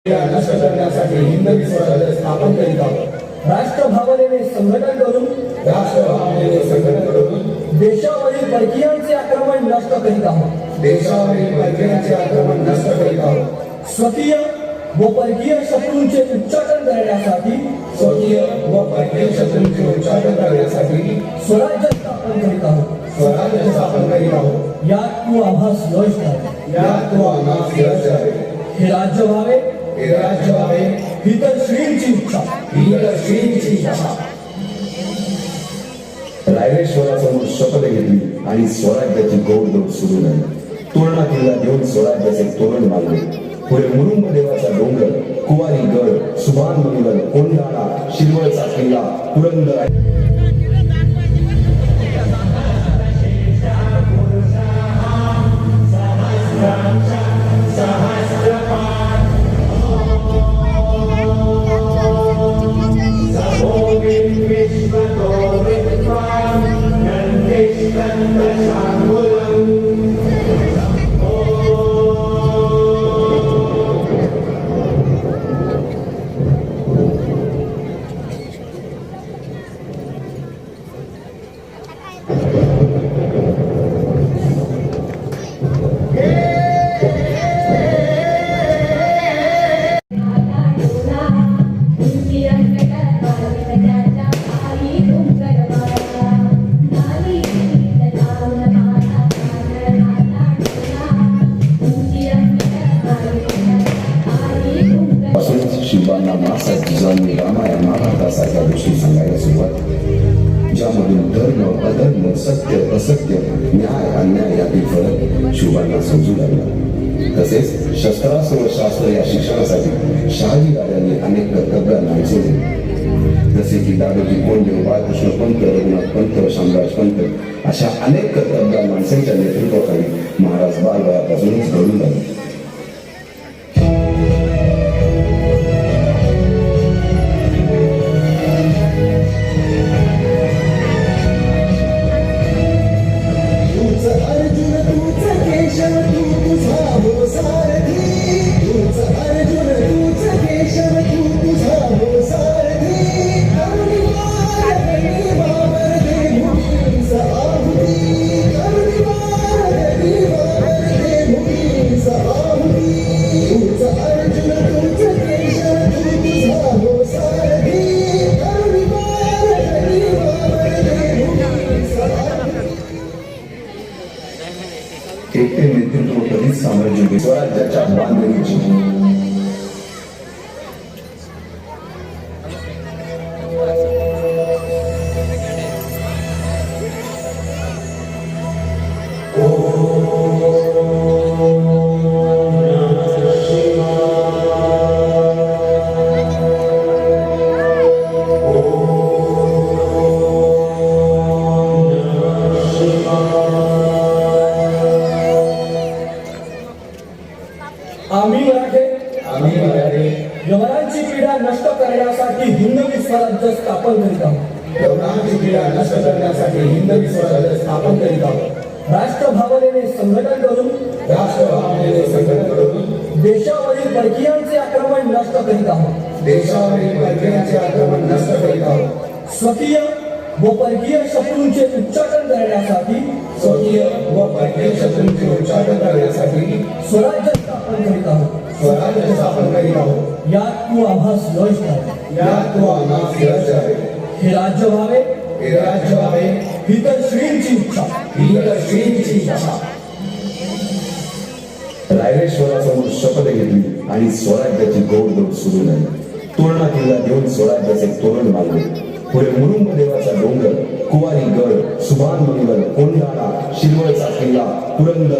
नष्ट करण्यासाठी हिंदवी स्वराज्य स्थापन करीत आहोत. राष्ट्रभावनेने संघटन करून देशावरील परकीयांचे आक्रमण नष्ट करीत आहोत. देशावरील परकीयांचे आक्रमण नष्ट करीत आहोत. स्वकीय व परकीय शत्रूंचे उच्चाटन करण्यासाठी स्वराज्य स्थापन करीत आहोत. यात तू आम्हास यश आहे. हे राज्य व्हावे ही तर श्रींची इच्छा. रायरेश्वरासमोर शपथ घेतली आणि स्वराज्याची गोडदोड सुरू झाली. तोरणा किल्ला देऊन स्वराज्याचे तोरण मारले. पुढे मुरुंब देवाचा डोंगर, कुवारी गड, सुभान मंगल, कोंढाणा, शिरवळचा किल्ला, पुरंदर शिवांना मासात जिजाऊंनी रामायण महाभारतासारख्या गोष्टी सांगायला सुरुवात, ज्यामधून धर्म अधर्म सत्य असत्य न्याय अन्याय यातील फरक शिवांना समजू लागला. तसेच शस्त्रास्त्र व शास्त्र या शिक्षणासाठी शहाजी राजांनी अनेक कर्तव्यांना विसरले, जसे की दादोजी कोंडदेव, बाळकृष्ण पंत, रघुनाथ पंत, शामराज पंत अशा अनेक कर्तव्य माणसांच्या नेतृत्वाखाली महाराज बालवयापासूनच घडून लागले. एकटे नेतृत्व कधीच साम्राज्य स्वराज्याच्या बांधणीची आम्ही मराठे यवनांची पीडा नष्ट करण्यासाठी हिंदवी स्वराज्य स्थापन करीत आहोत. राष्ट्रभावनेने संघटन करून देशावरील परकीयांचे आक्रमण नष्ट करीत आहोत. स्वकीय व परकीय शत्रूंचे उच्चाटन करण्यासाठी स्वराज्य स्थापन करीत आहोत. यात तू आम्हास यश आहे. हे राज्य व्हावे ही तर श्रींची इच्छा. रायरेश्वरासमोर शपथ घेतली आणि स्वराज्याची गोडदोड सुरू झाली. तोरणा किल्ला देऊन स्वराज्याचे तोरण मारले. पुढे मुरुंब देवाचा डोंगर, कुवारी गड, सुभान मंगल, कोंढाणा, शिरवळचा किल्ला, पुरंदर